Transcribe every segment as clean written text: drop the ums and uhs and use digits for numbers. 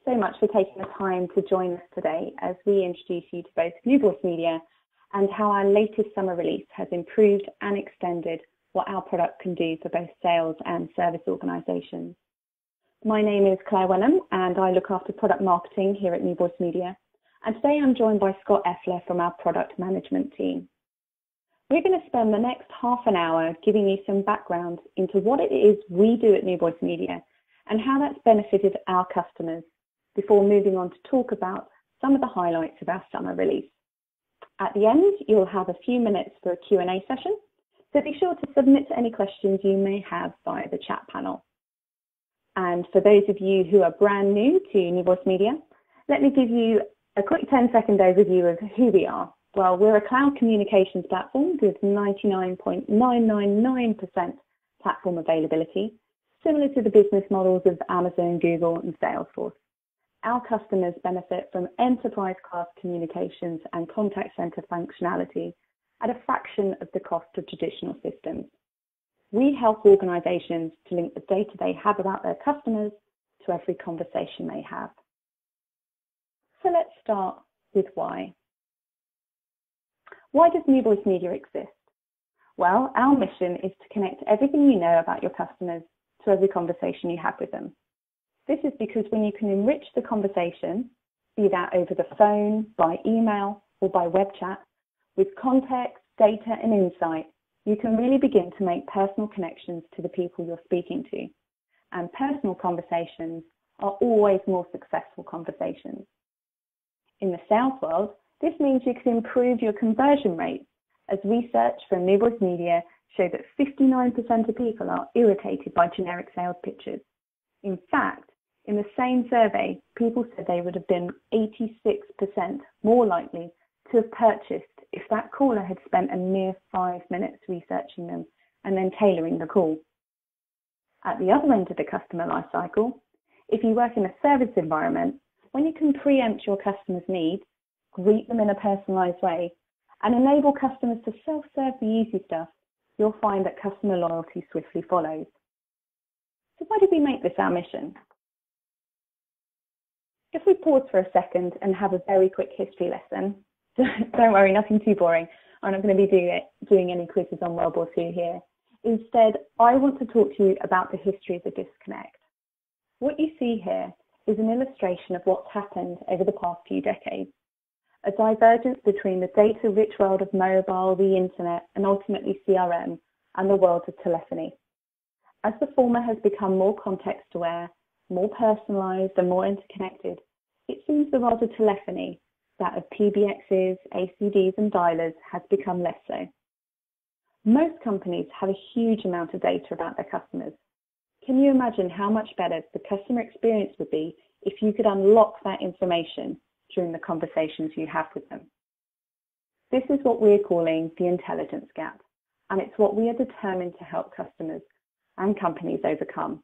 so much for taking the time to join us today as we introduce you to both NewVoiceMedia and how our latest summer release has improved and extended what our product can do for both sales and service organisations. My name is Claire Wenham and I look after product marketing here at NewVoiceMedia. And today I'm joined by Scott Effler from our product management team. We're going to spend the next half an hour giving you some background into what it is we do at NewVoiceMedia and how that's benefited our customers before moving on to talk about some of the highlights of our summer release. At the end, you'll have a few minutes for a Q&A session, so be sure to submit any questions you may have via the chat panel. And for those of you who are brand new to NewVoiceMedia, let me give you a quick 10-second overview of who we are. Well, we're a cloud communications platform with 99.999% platform availability, similar to the business models of Amazon, Google, and Salesforce. Our customers benefit from enterprise-class communications and contact center functionality at a fraction of the cost of traditional systems. We help organizations to link the data they have about their customers to every conversation they have. So let's start with why. Why does NewVoiceMedia exist? Well, our mission is to connect everything you know about your customers to every conversation you have with them. This is because when you can enrich the conversation, be that over the phone, by email, or by web chat, with context, data, and insight, you can really begin to make personal connections to the people you're speaking to. And personal conversations are always more successful conversations. In the sales world, this means you can improve your conversion rate, as research from NewVoiceMedia show that 59% of people are irritated by generic sales pitches. In fact, in the same survey, people said they would have been 86% more likely to have purchased if that caller had spent a mere 5 minutes researching them and then tailoring the call. At the other end of the customer life cycle, if you work in a service environment, when you can preempt your customers' needs, greet them in a personalized way, and enable customers to self-serve the easy stuff, you'll find that customer loyalty swiftly follows. So why did we make this our mission? If we pause for a second and have a very quick history lesson, don't worry, nothing too boring. I'm not going to be doing any quizzes on World War II here. Instead, I want to talk to you about the history of the disconnect. What you see here is an illustration of what's happened over the past few decades. A divergence between the data-rich world of mobile, the internet, and ultimately CRM, and the world of telephony. As the former has become more context-aware, more personalized, and more interconnected, it seems the world of telephony, that of PBXs, ACDs, and dialers, has become less so. Most companies have a huge amount of data about their customers. Can you imagine how much better the customer experience would be if you could unlock that information during the conversations you have with them? This is what we're calling the intelligence gap, and it's what we are determined to help customers and companies overcome.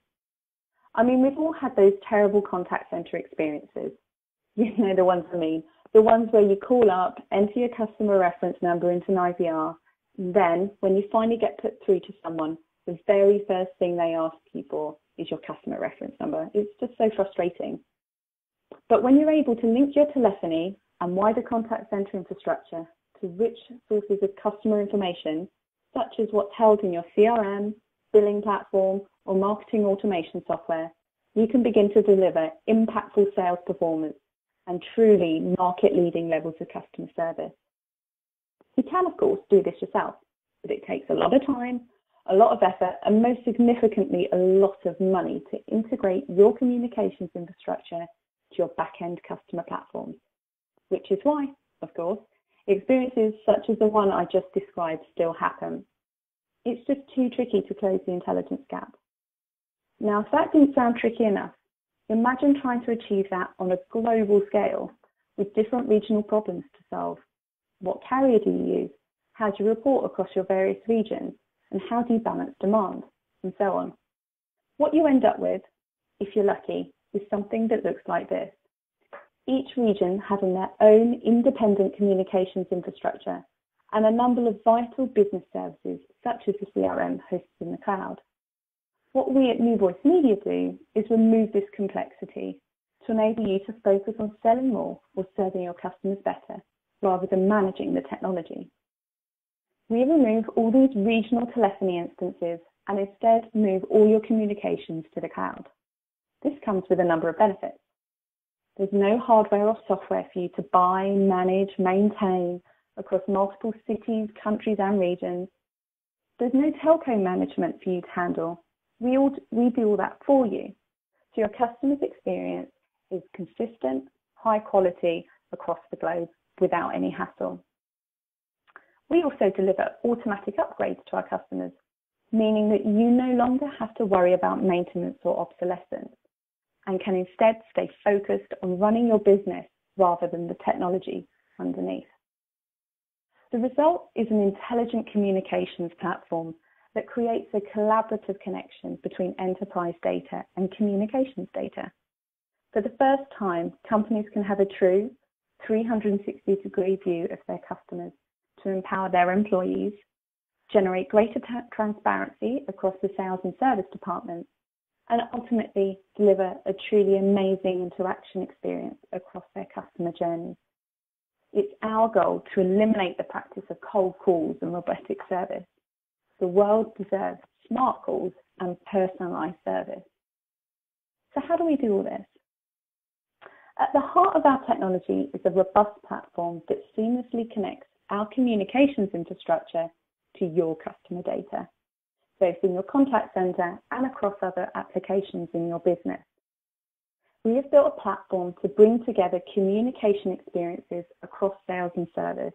I mean, we've all had those terrible contact center experiences. You know the ones I mean, the ones where you call up, enter your customer reference number into an IVR, then when you finally get put through to someone, the very first thing they ask you for is your customer reference number. It's just so frustrating. But when you're able to link your telephony and wider contact center infrastructure to rich sources of customer information, such as what's held in your CRM, billing platform, or marketing automation software, you can begin to deliver impactful sales performance and truly market-leading levels of customer service. You can, of course, do this yourself, but it takes a lot of time, a lot of effort, and most significantly, a lot of money to integrate your communications infrastructure to your back-end customer platforms, which is why, of course, experiences such as the one I just described still happen. It's just too tricky to close the intelligence gap. Now, if that didn't sound tricky enough, imagine trying to achieve that on a global scale with different regional problems to solve. What carrier do you use? How do you report across your various regions? And how do you balance demand? And so on. What you end up with, if you're lucky, is something that looks like this. Each region having their own independent communications infrastructure and a number of vital business services, such as the CRM hosted in the cloud. What we at NewVoiceMedia do is remove this complexity to enable you to focus on selling more or serving your customers better, rather than managing the technology. We remove all these regional telephony instances and instead move all your communications to the cloud. This comes with a number of benefits. There's no hardware or software for you to buy, manage, maintain across multiple cities, countries and regions. There's no telco management for you to handle. We do all that for you. So your customer's experience is consistent, high quality across the globe without any hassle. We also deliver automatic upgrades to our customers, meaning that you no longer have to worry about maintenance or obsolescence and can instead stay focused on running your business rather than the technology underneath. The result is an intelligent communications platform that creates a collaborative connection between enterprise data and communications data. For the first time, companies can have a true 360-degree view of their customers to empower their employees, generate greater transparency across the sales and service departments, and ultimately deliver a truly amazing interaction experience across their customer journeys. It's our goal to eliminate the practice of cold calls and robotic service. The world deserves smart calls and personalized service. So how do we do all this? At the heart of our technology is a robust platform that seamlessly connects our communications infrastructure to your customer data, both in your contact center and across other applications in your business. We have built a platform to bring together communication experiences across sales and service.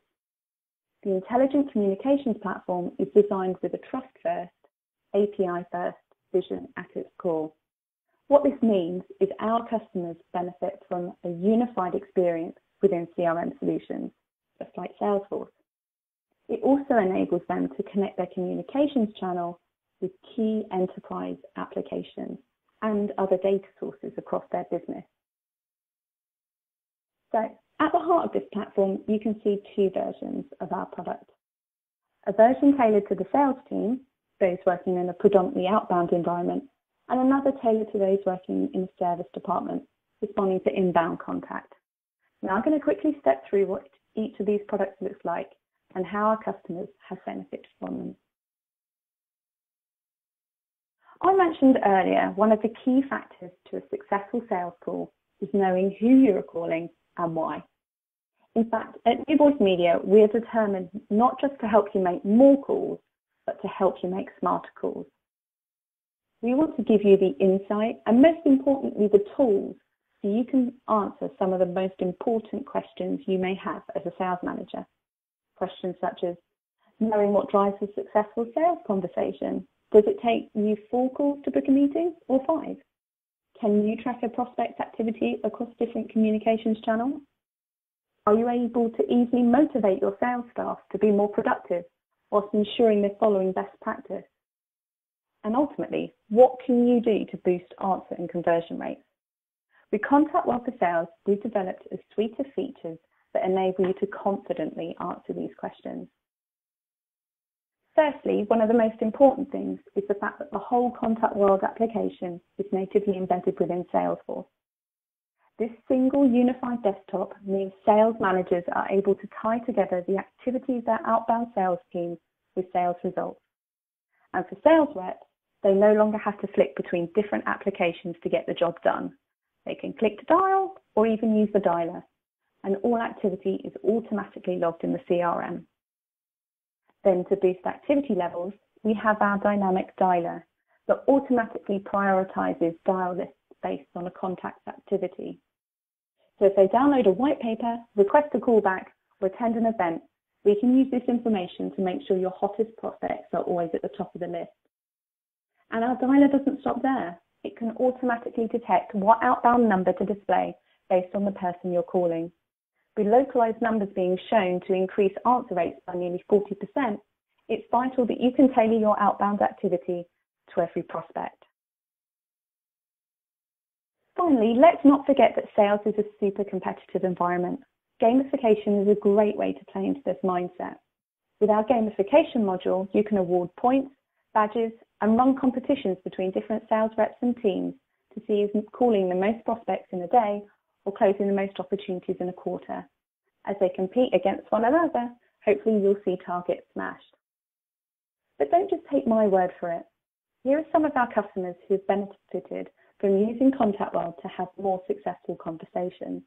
The intelligent communications platform is designed with a trust-first, API-first vision at its core. What this means is our customers benefit from a unified experience within CRM solutions, just like Salesforce. It also enables them to connect their communications channel with key enterprise applications and other data sources across their business. So, at the heart of this platform, you can see two versions of our product. A version tailored to the sales team, those working in a predominantly outbound environment, and another tailored to those working in the service department, responding to inbound contact. Now I'm going to quickly step through what each of these products looks like and how our customers have benefited from them. I mentioned earlier, one of the key factors to a successful sales call is knowing who you're calling and why. In fact, at NewVoiceMedia, we are determined not just to help you make more calls, but to help you make smarter calls. We want to give you the insight and, most importantly, the tools so you can answer some of the most important questions you may have as a sales manager. Questions such as knowing what drives a successful sales conversation. Does it take you 4 calls to book a meeting or 5? Can you track a prospect's activity across different communications channels? Are you able to easily motivate your sales staff to be more productive whilst ensuring they're following best practice? And ultimately, what can you do to boost answer and conversion rates? With ContactWorld for Sales, we've developed a suite of features that enable you to confidently answer these questions. Firstly, one of the most important things is the fact that the whole ContactWorld application is natively embedded within Salesforce. This single unified desktop means sales managers are able to tie together the activities of their outbound sales teams with sales results. And for sales reps, they no longer have to flick between different applications to get the job done. They can click to dial or even use the dialer, and all activity is automatically logged in the CRM. Then to boost activity levels, we have our dynamic dialer that automatically prioritizes dial lists based on a contact's activity. So if they download a white paper, request a callback, or attend an event, we can use this information to make sure your hottest prospects are always at the top of the list. And our dialer doesn't stop there. It can automatically detect what outbound number to display based on the person you're calling. With localized numbers being shown to increase answer rates by nearly 40%, it's vital that you can tailor your outbound activity to every prospect. Finally, let's not forget that sales is a super competitive environment. Gamification is a great way to play into this mindset. With our gamification module, you can award points, badges, and run competitions between different sales reps and teams to see is calling the most prospects in a day or closing the most opportunities in a quarter. As they compete against one another, hopefully you'll see targets smashed. But don't just take my word for it. Here are some of our customers who have benefited from using ContactWorld to have more successful conversations.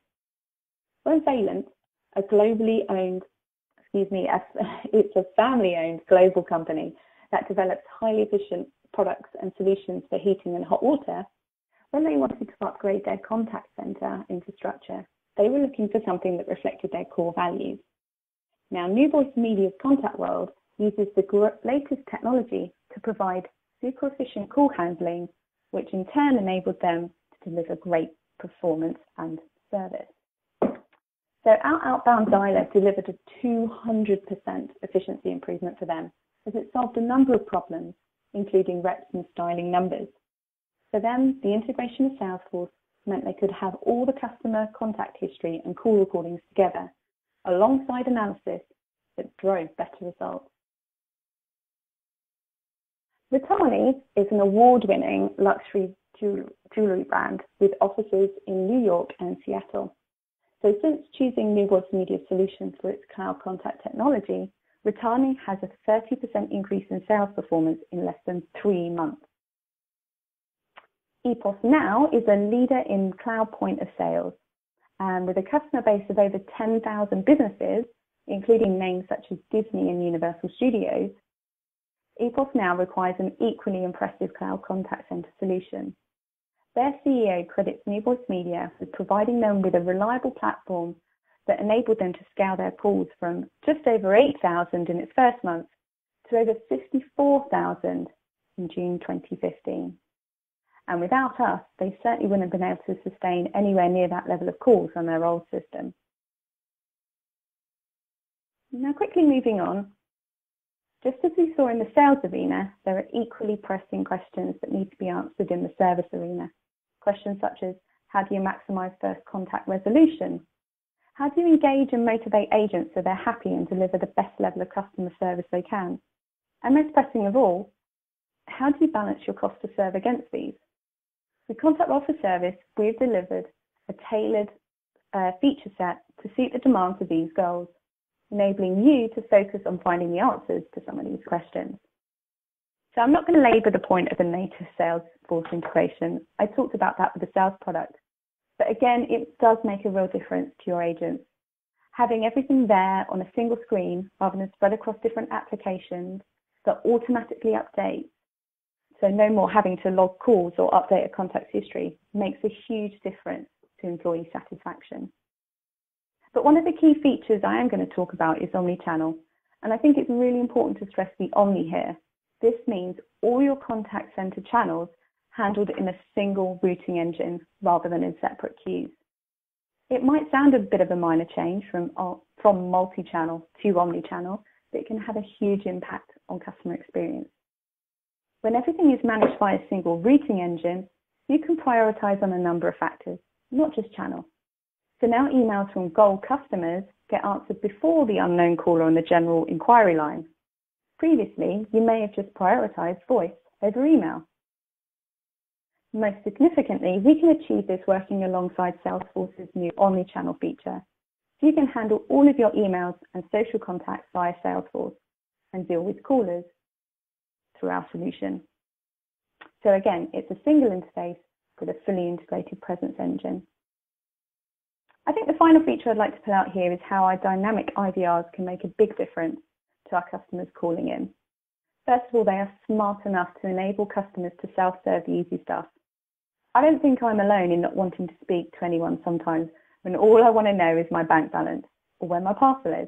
Unveiling, a globally owned, it's a family-owned global company that develops highly efficient products and solutions for heating and hot water. When they wanted to upgrade their contact center infrastructure, they were looking for something that reflected their core values. Now, NewVoiceMedia's ContactWorld uses the latest technology to provide super efficient call handling, which in turn enabled them to deliver great performance and service. So our outbound dialer delivered a 200% efficiency improvement for them, as it solved a number of problems, including reps misdialing numbers. For them, the integration of Salesforce meant they could have all the customer contact history and call recordings together, alongside analysis that drove better results. Ritani is an award-winning luxury jewelry brand with offices in New York and Seattle. So since choosing NewVoiceMedia solutions for its cloud contact technology, Ritani has a 30% increase in sales performance in less than 3 months. EPOS now is a leader in cloud point of sales, and with a customer base of over 10,000 businesses, including names such as Disney and Universal Studios, EPOS now requires an equally impressive cloud contact center solution. Their CEO credits NewVoiceMedia with providing them with a reliable platform that enabled them to scale their calls from just over 8,000 in its first month to over 54,000 in June 2015. And without us, they certainly wouldn't have been able to sustain anywhere near that level of calls on their old system. Now, quickly moving on, just as we saw in the sales arena, there are equally pressing questions that need to be answered in the service arena. Questions such as, how do you maximize first contact resolution? How do you engage and motivate agents so they're happy and deliver the best level of customer service they can? And most pressing of all, how do you balance your cost to serve against these? With ContactWorld for Service, we've delivered a tailored feature set to suit the demands of these goals, enabling you to focus on finding the answers to some of these questions. So I'm not going to labour the point of the native Salesforce integration. I talked about that with the sales product. But again, it does make a real difference to your agents. Having everything there on a single screen rather than spread across different applications that automatically update, so no more having to log calls or update a contact's history, makes a huge difference to employee satisfaction. But one of the key features I am going to talk about is omni-channel. And I think it's really important to stress the omni here. This means all your contact center channels handled in a single routing engine rather than in separate queues. It might sound a bit of a minor change from multi-channel to omni-channel, but it can have a huge impact on customer experience. When everything is managed by a single routing engine, you can prioritize on a number of factors, not just channel. So now emails from gold customers get answered before the unknown caller on the general inquiry line. Previously, you may have just prioritized voice over email. Most significantly, we can achieve this working alongside Salesforce's new Omni-Channel feature. So you can handle all of your emails and social contacts via Salesforce and deal with callers through our solution. So again, it's a single interface with a fully integrated presence engine. I think the final feature I'd like to pull out here is how our dynamic IVRs can make a big difference to our customers calling in. First of all, they are smart enough to enable customers to self-serve the easy stuff. I don't think I'm alone in not wanting to speak to anyone sometimes when all I want to know is my bank balance or where my parcel is.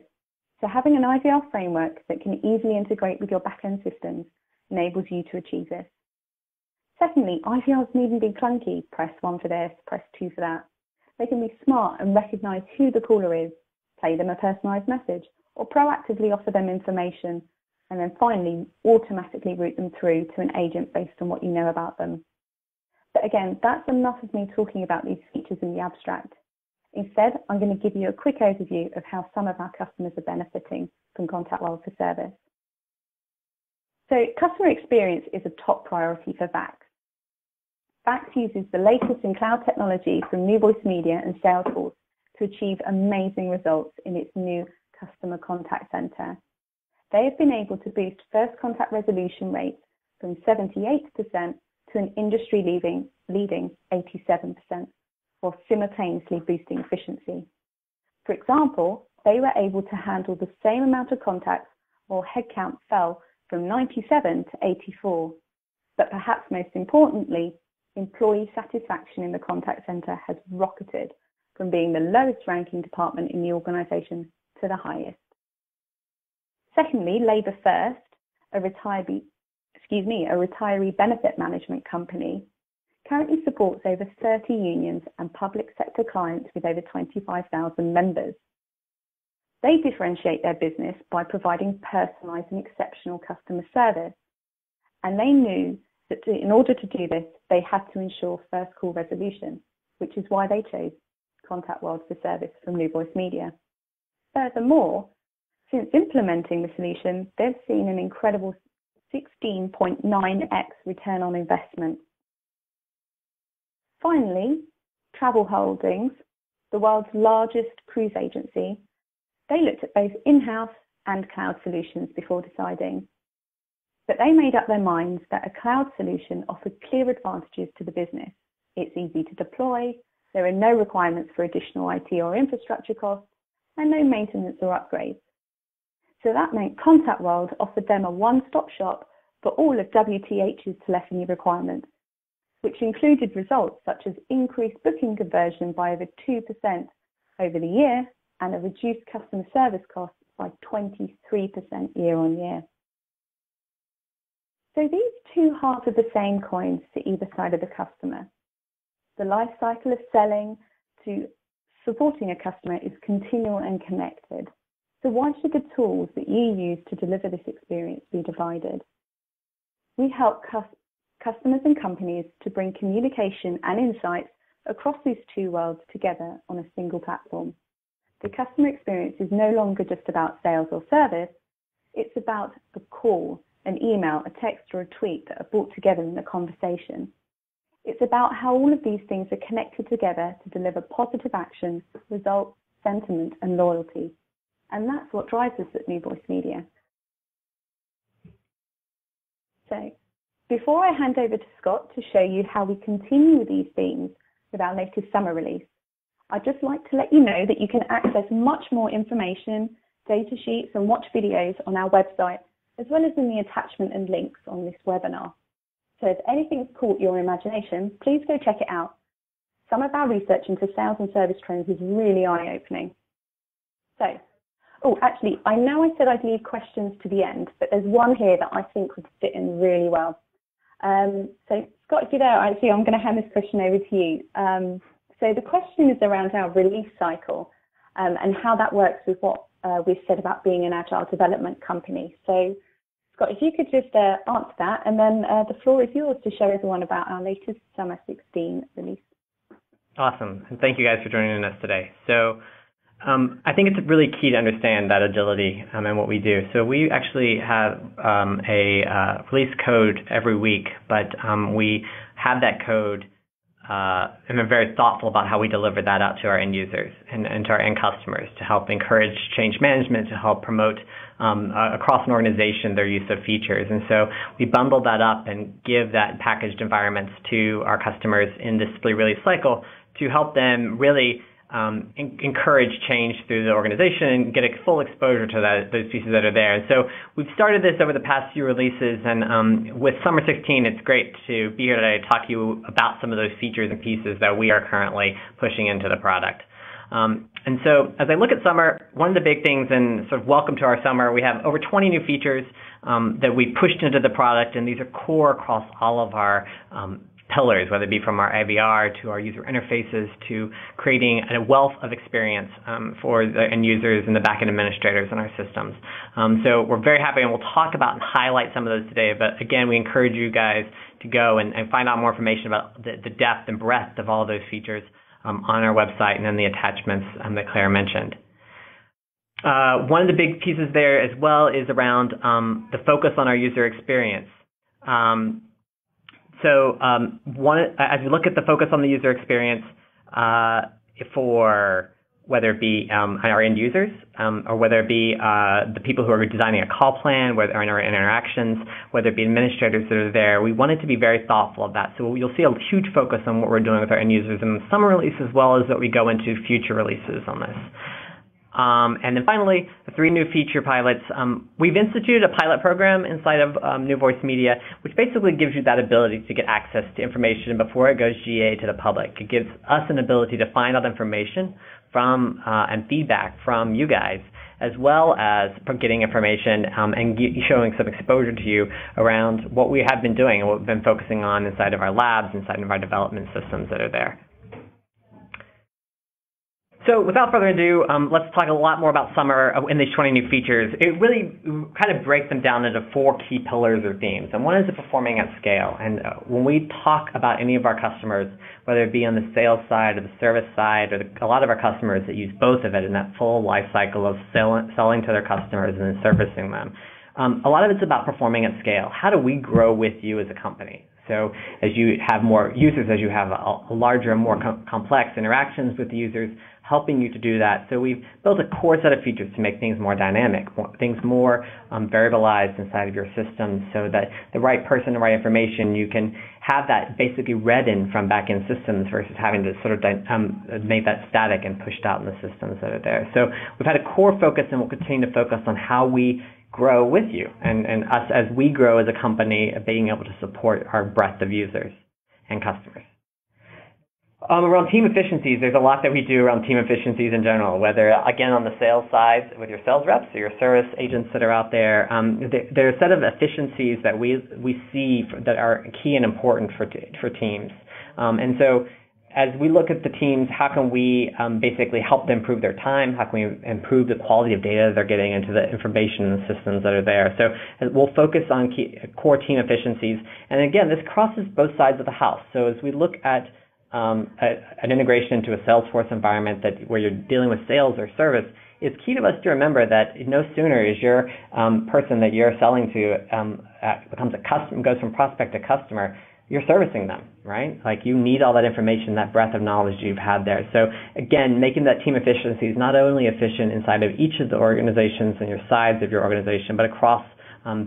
So having an IVR framework that can easily integrate with your back-end systems enables you to achieve this. Secondly, IVRs needn't be clunky. Press 1 for this, press 2 for that. They can be smart and recognize who the caller is, play them a personalized message, or proactively offer them information, and then finally automatically route them through to an agent based on what you know about them. But again, that's enough of me talking about these features in the abstract. Instead, I'm going to give you a quick overview of how some of our customers are benefiting from ContactWorld for Service. So customer experience is a top priority for VAX. Fax uses the latest in cloud technology from NewVoiceMedia and Salesforce to achieve amazing results in its new customer contact center. They have been able to boost first contact resolution rates from 78% to an industry-leading 87%, while simultaneously boosting efficiency. For example, they were able to handle the same amount of contacts while headcount fell from 97 to 84. But perhaps most importantly, employee satisfaction in the contact center has rocketed from being the lowest ranking department in the organization to the highest. Secondly, Labour First, a retiree benefit management company, currently supports over 30 unions and public sector clients with over 25,000 members. They differentiate their business by providing personalized and exceptional customer service. And they knew that in order to do this, they had to ensure first call resolution, which is why they chose ContactWorld for service from NewVoiceMedia. Furthermore, since implementing the solution, they've seen an incredible 16.9x return on investment. Finally, Travel Holdings, the world's largest cruise agency, they looked at both in-house and cloud solutions before deciding. But they made up their minds that a cloud solution offered clear advantages to the business. It's easy to deploy, there are no requirements for additional IT or infrastructure costs, and no maintenance or upgrades. So that meant ContactWorld offered them a one-stop shop for all of WTH's telephony requirements, which included results such as increased booking conversion by over 2% over the year and a reduced customer service costs by 23% year on year. So these two halves of the same coin to either side of the customer. The life cycle of selling to supporting a customer is continual and connected. So why should the tools that you use to deliver this experience be divided? We help customers and companies to bring communication and insights across these two worlds together on a single platform. The customer experience is no longer just about sales or service, it's about the call, an email, a text or a tweet that are brought together in a conversation. It's about how all of these things are connected together to deliver positive action, results, sentiment and loyalty. And that's what drives us at NewVoiceMedia. So, before I hand over to Scott to show you how we continue these themes with our latest summer release, I'd just like to let you know that you can access much more information, data sheets and watch videos on our website, as well as in the attachment and links on this webinar. So if anything's caught your imagination, please go check it out. Some of our research into sales and service trends is really eye-opening. So, actually, I know I said I'd leave questions to the end, but there's one here that I think would fit in really well. So Scott, if you're there, actually, I'm going to hand this question over to you. So the question is around our release cycle and how that works with what we've said about being an agile development company. So Scott, if you could just answer that, and then the floor is yours to show everyone about our latest Summer 16 release. Awesome, and thank you guys for joining us today. So I think it's really key to understand that agility and what we do. So we actually have a release code every week, but we have that code and are very thoughtful about how we deliver that out to our end users and to our end customers to help encourage change management, to help promote across an organization their use of features. And so we bundle that up and give that packaged environments to our customers in this release cycle to help them really encourage change through the organization and get a full exposure to those pieces that are there. And so we've started this over the past few releases, and with Summer 16, it's great to be here today to talk to you about some of those features and pieces that we are currently pushing into the product. And so as I look at Summer, one of the big things, and sort of welcome to our Summer, we have over 20 new features that we pushed into the product, and these are core across all of our pillars, whether it be from our IVR to our user interfaces to creating a wealth of experience for the end users and the backend administrators in our systems. So we're very happy, and we'll talk about and highlight some of those today. But again, we encourage you guys to go and find out more information about the depth and breadth of all of those features on our website and then the attachments that Claire mentioned. One of the big pieces there as well is around the focus on our user experience. So as we look at the focus on the user experience for whether it be our end users or whether it be the people who are designing a call plan, whether in our interactions, whether it be administrators that are there, we wanted to be very thoughtful of that. So you'll see a huge focus on what we're doing with our end users in the summer release as well as that we go into future releases on this. And then finally, the 3 new feature pilots. We've instituted a pilot program inside of New Voice Media, which basically gives you that ability to get access to information before it goes GA to the public. It gives us an ability to find out information from and feedback from you guys, as well as from getting information and showing some exposure to you around what we have been doing and what we've been focusing on inside of our labs, inside of our development systems that are there. So without further ado, let's talk a lot more about Summer in these 20 new features. It really kind of breaks them down into 4 key pillars or themes. And one is the performing at scale. And when we talk about any of our customers, whether it be on the sales side or the service side, or a lot of our customers that use both of it in that full life cycle of selling to their customers and then servicing them, a lot of it's about performing at scale. How do we grow with you as a company? So as you have more users, as you have a larger and more complex interactions with the users, helping you to do that. So we've built a core set of features to make things more dynamic, things more variabilized inside of your system so that the right person, the right information, you can have that basically read in from back-end systems versus having to sort of make that static and pushed out in the systems that are there. So we've had a core focus and we'll continue to focus on how we grow with you and us as we grow as a company, being able to support our breadth of users and customers. Around team efficiencies, there's a lot that we do around team efficiencies in general, whether, again, on the sales side with your sales reps or your service agents that are out there. There are a set of efficiencies that we see that are key and important for teams. And so as we look at the teams, how can we basically help them improve their time? How can we improve the quality of data they're getting into the information and systems that are there? So we'll focus on core team efficiencies. And again, this crosses both sides of the house. So as we look at an integration into a Salesforce environment where you're dealing with sales or service, it's key to us to remember that no sooner is your person that you're selling to becomes a customer, goes from prospect to customer, you're servicing them, right? Like you need all that information, that breadth of knowledge you've had there. So again, making that team efficiency is not only efficient inside of each of the organizations and your sides of your organization, but across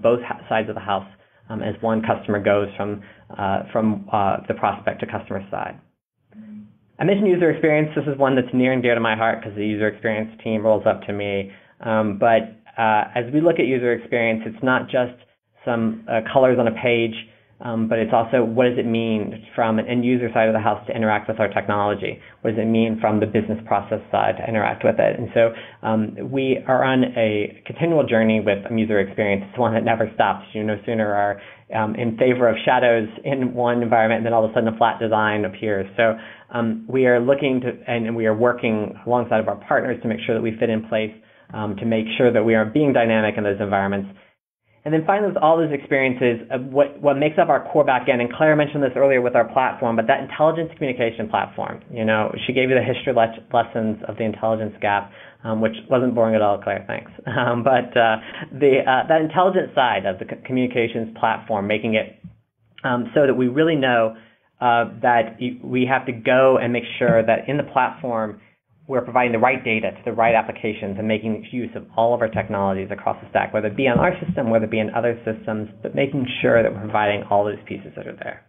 both sides of the house as one customer goes from the prospect to customer side. I mentioned user experience. This is one that's near and dear to my heart because the user experience team rolls up to me. But as we look at user experience, it's not just some colors on a page, but it's also what does it mean from an end user side of the house to interact with our technology? What does it mean from the business process side to interact with it? And so we are on a continual journey with user experience. It's one that never stops. You no sooner are in favor of shadows in one environment and then all of a sudden a flat design appears. So we are looking to, and we are working alongside of our partners to make sure that we fit in place to make sure that we are being dynamic in those environments. And then finally, with all those experiences, what makes up our core backend, and Claire mentioned this earlier with our platform, but that intelligence communication platform, you know, she gave you the history lessons of the intelligence gap, which wasn't boring at all, Claire, thanks. But that intelligence side of the communications platform, making it so that we really know that we have to go and make sure that in the platform, we're providing the right data to the right applications and making use of all of our technologies across the stack, whether it be on our system, whether it be in other systems, but making sure that we're providing all those pieces that are there.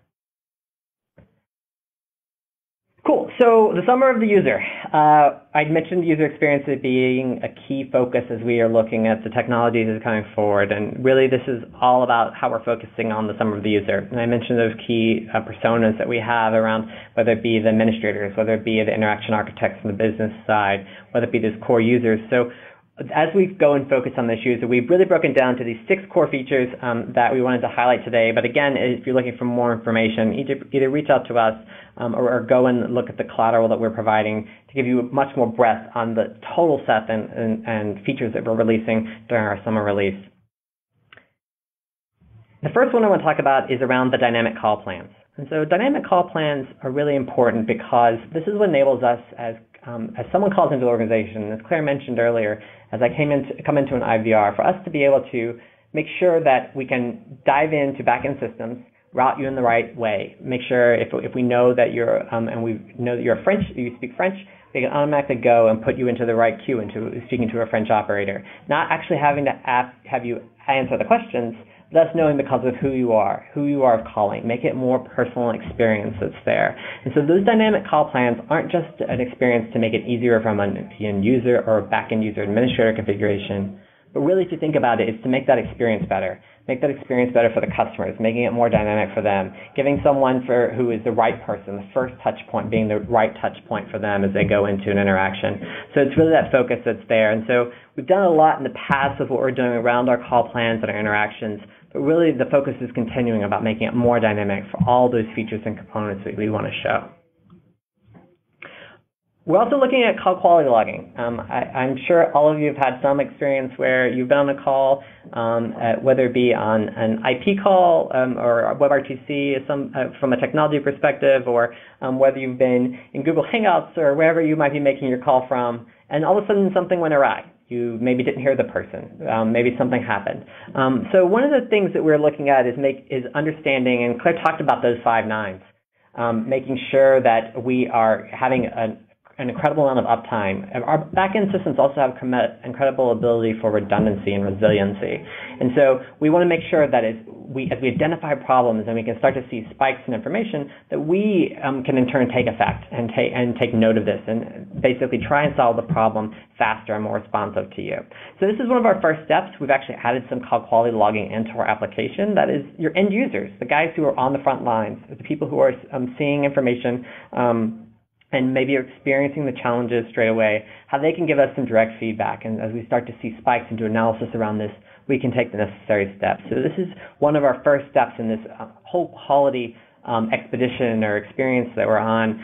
Cool. So the summer of the user. I mentioned the user experience as being a key focus as we are looking at the technologies that are coming forward. And really, this is all about how we're focusing on the summer of the user. And I mentioned those key personas that we have around, whether it be the administrators, whether it be the interaction architects on the business side, whether it be those core users. So as we go and focus on this user, we've really broken down to these 6 core features that we wanted to highlight today. But again, if you're looking for more information, either reach out to us or go and look at the collateral that we're providing to give you much more breadth on the total set and features that we're releasing during our summer release. The first one I want to talk about is around the dynamic call plans. And so dynamic call plans are really important because this is what enables us as someone calls into the organization, as Claire mentioned earlier, as I come into an IVR, for us to be able to make sure that we can dive into back-end systems, route you in the right way. Make sure if we know that you're and we know that you speak French, they can automatically go and put you into the right queue into speaking to a French operator. Not actually having to have you answer the questions, but us knowing because of who you are calling. Make it more personal experience that's there. And so those dynamic call plans aren't just an experience to make it easier from an end user or back-end user administrator configuration, but really, if you think about it, it's to make that experience better. Make that experience better for the customers, making it more dynamic for them, giving someone who is the right person, the first touch point being the right touch point for them as they go into an interaction. So it's really that focus that's there. And so we've done a lot in the past of what we're doing around our call plans and our interactions, but really the focus is continuing about making it more dynamic for all those features and components that we want to show. We're also looking at call quality logging. I'm sure all of you have had some experience where you've been on a call, whether it be on an IP call or WebRTC from a technology perspective, or whether you've been in Google Hangouts or wherever you might be making your call from, and all of a sudden something went awry. You maybe didn't hear the person. Maybe something happened. So one of the things that we're looking at is understanding, and Claire talked about those 5 nines, making sure that we are having an incredible amount of uptime. Our back-end systems also have incredible ability for redundancy and resiliency. And so we want to make sure that as we identify problems and we can start to see spikes in information, that we can in turn take effect and take note of this and basically try and solve the problem faster and more responsive to you. So this is one of our first steps. We've actually added some call quality logging into our application. That is your end users, the guys who are on the front lines, the people who are seeing information and maybe are experiencing the challenges straight away, how they can give us some direct feedback. And as we start to see spikes and do analysis around this, we can take the necessary steps. So this is one of our first steps in this whole quality expedition or experience that we're on.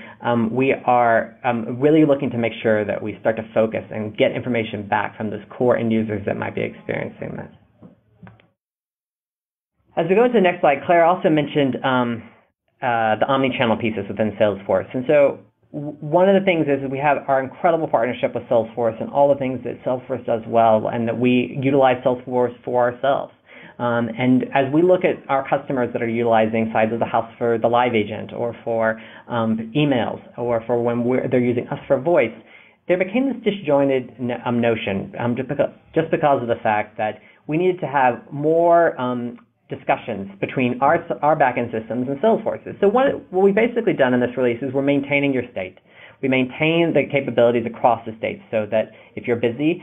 We are really looking to make sure that we start to focus and get information back from those core end users that might be experiencing this. As we go into the next slide, Claire also mentioned the omni-channel pieces within Salesforce. And so one of the things is we have our incredible partnership with Salesforce and all the things that Salesforce does well, and that we utilize Salesforce for ourselves. And as we look at our customers that are utilizing sides of the house for the live agent or for emails or for when they're using us for voice, there became this disjointed notion just because of the fact that we needed to have more discussions between our backend systems and Salesforce's. So what we've basically done in this release is we're maintaining your state. We maintain the capabilities across the state so that if you're busy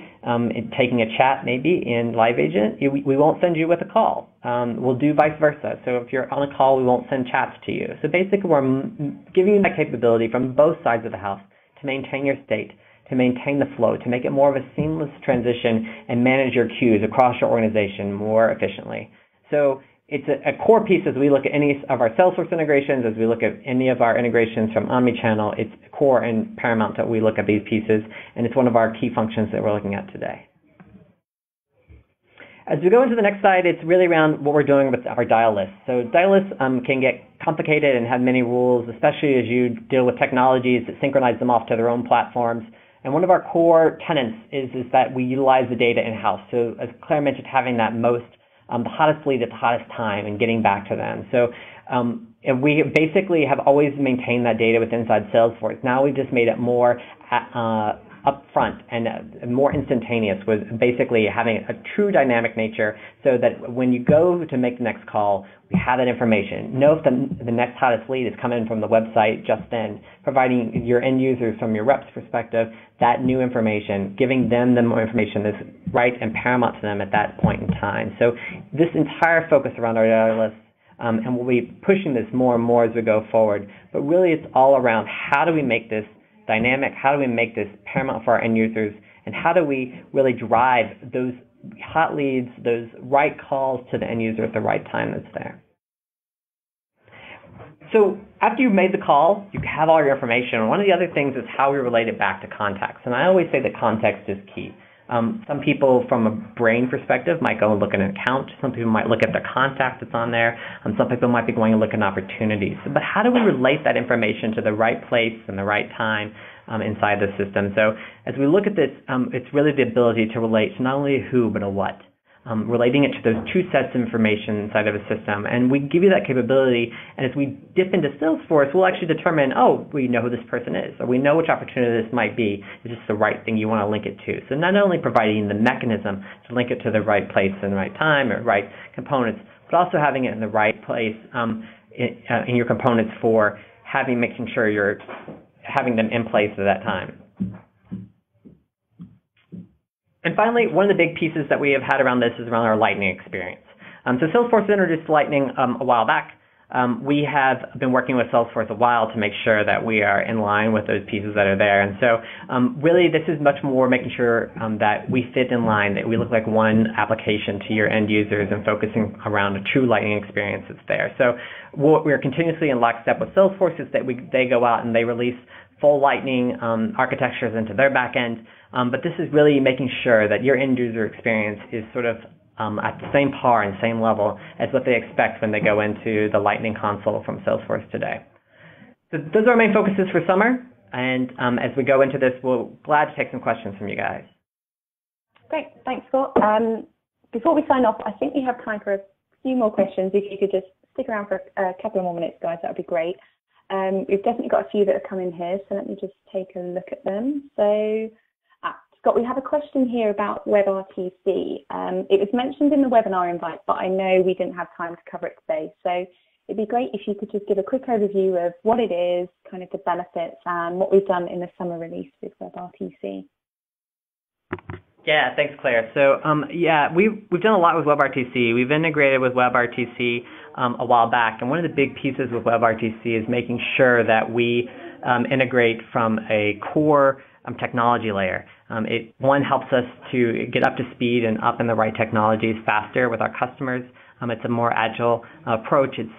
taking a chat maybe in Live Agent, we won't send you with a call. We'll do vice versa. So if you're on a call, we won't send chats to you. So basically we're giving you that capability from both sides of the house to maintain your state, to maintain the flow, to make it more of a seamless transition and manage your queues across your organization more efficiently. So it's a core piece as we look at any of our Salesforce integrations, as we look at any of our integrations from Omni-Channel. It's core and paramount that we look at these pieces, and it's one of our key functions that we're looking at today. As we go into the next slide, it's really around what we're doing with our dial lists. So dial lists can get complicated and have many rules, especially as you deal with technologies that synchronize them off to their own platforms. And one of our core tenets is that we utilize the data in-house. So as Claire mentioned, having that the hottest lead at the hottest time and getting back to them. So and we basically have always maintained that data with inside Salesforce. Now we've just made it more upfront and more instantaneous, with basically having a true dynamic nature so that when you go to make the next call, we have that information. Know if the next hottest lead is coming from the website just then, providing your end users from your rep's perspective that new information, giving them the more information that's right and paramount to them at that point in time. So this entire focus around our dial lists, and we'll be pushing this more and more as we go forward, but really it's all around how do we make this dynamic, how do we make this paramount for our end users, and how do we really drive those hot leads, those right calls to the end user at the right time that's there. So after you've made the call, you have all your information. One of the other things is how we relate it back to context. And I always say that context is key. Some people, from a brain perspective, might go and look at an account. Some people might look at the contact that's on there. Some people might be going and look at opportunities. But how do we relate that information to the right place and the right time inside the system? So as we look at this, it's really the ability to relate to not only a who, but a what. relating it to those two sets of information inside of a system. And we give you that capability, and as we dip into Salesforce, we'll actually determine, oh, we know who this person is, or we know which opportunity this might be. Is this the right thing you want to link it to? So not only providing the mechanism to link it to the right place and the right time or right components, but also having it in the right place in your components for making sure you're having them in place at that time. And finally, one of the big pieces that we have had around this is around our Lightning experience. So Salesforce introduced Lightning a while back. We have been working with Salesforce a while to make sure that we are in line with those pieces that are there. And so really this is much more making sure that we fit in line, that we look like one application to your end users and focusing around a true Lightning experience that's there. So what we're continuously in lockstep with Salesforce is that they go out and they release full Lightning architectures into their backend. But this is really making sure that your end user experience is sort of at the same par and same level as what they expect when they go into the Lightning console from Salesforce today. So those are our main focuses for summer. And as we go into this, we're glad to take some questions from you guys. Great. Thanks, Scott. Before we sign off, I think we have time for a few more questions. If you could just stick around for a couple more minutes, guys, that would be great. We've definitely got a few that have come in here, so let me just take a look at them. So, Scott, we have a question here about WebRTC. It was mentioned in the webinar invite, but I know we didn't have time to cover it today. So it'd be great if you could just give a quick overview of what it is, kind of the benefits, and what we've done in the summer release with WebRTC. Yeah, thanks, Claire. So yeah, we've done a lot with WebRTC. We've integrated with WebRTC a while back, and one of the big pieces with WebRTC is making sure that we integrate from a core technology layer. It helps us to get up to speed and up in the right technologies faster with our customers. It's a more agile approach. It's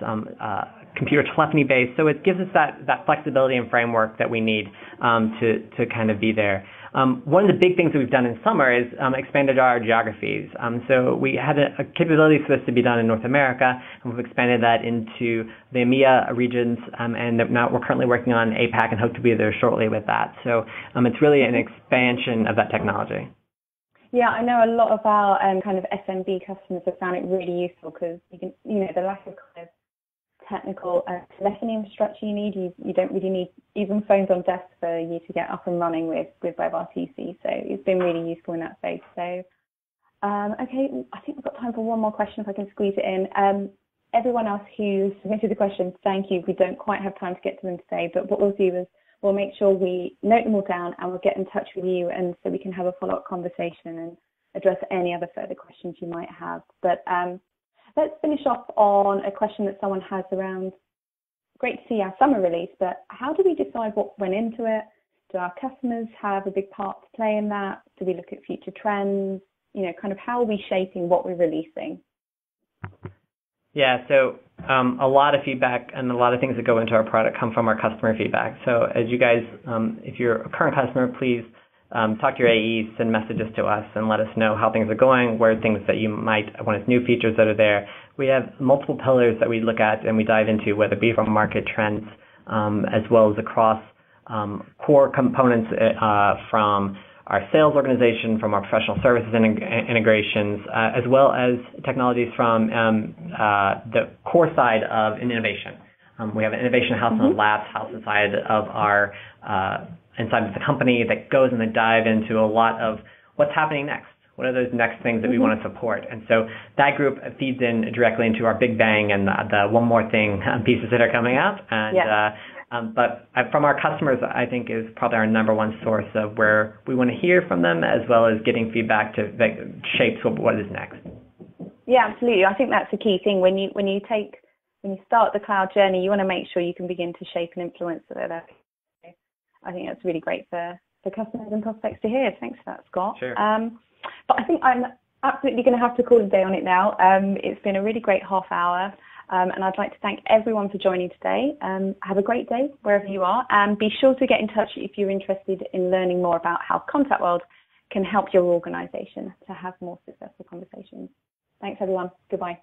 computer telephony based, so it gives us that flexibility and framework that we need to kind of be there. One of the big things that we've done in summer is expanded our geographies. So we had a capability for this to be done in North America, and we've expanded that into the EMEA regions, and now we're currently working on APAC and hope to be there shortly with that. So it's really an expansion of that technology. Yeah, I know a lot of our kind of SMB customers have found it really useful because the lack of kind of technical telephony infrastructure you need. You don't really need even phones on desk for you to get up and running with WebRTC. So it's been really useful in that space. So okay, I think we've got time for one more question if I can squeeze it in. Everyone else who submitted the questions, thank you. We don't quite have time to get to them today, but what we'll do is we'll make sure we note them all down and we'll get in touch with you, and so we can have a follow-up conversation and address any other further questions you might have. But let's finish off on a question that someone has around, great to see our summer release, but how do we decide what went into it? Do our customers have a big part to play in that? Do we look at future trends? Kind of how are we shaping what we're releasing? Yeah, so a lot of feedback and a lot of things that go into our product come from our customer feedback. So as you guys, if you're a current customer, please talk to your AEs, send messages to us, and let us know how things are going, where things that you might want as new features that are there. We have multiple pillars that we look at and we dive into, whether it be from market trends as well as across core components from our sales organization, from our professional services integrations, as well as technologies from the core side of innovation. We have an innovation house and a labs house inside of our inside of the company that goes and they dive into a lot of what's happening next. What are those next things that we want to support? And so that group feeds in directly into our Big Bang and the one more thing pieces that are coming out. And but from our customers, I think is probably our number one source of where we want to hear from them, as well as getting feedback that shapes what is next. Yeah, absolutely. I think that's the key thing. When you start the cloud journey, you want to make sure you can begin to shape and influence it. I think that's really great for customers and prospects to hear. Thanks for that, Scott. Sure. But I think I'm absolutely going to have to call it a day on it now. It's been a really great half hour. And I'd like to thank everyone for joining today. Have a great day wherever you are. And be sure to get in touch if you're interested in learning more about how ContactWorld can help your organization to have more successful conversations. Thanks, everyone. Goodbye.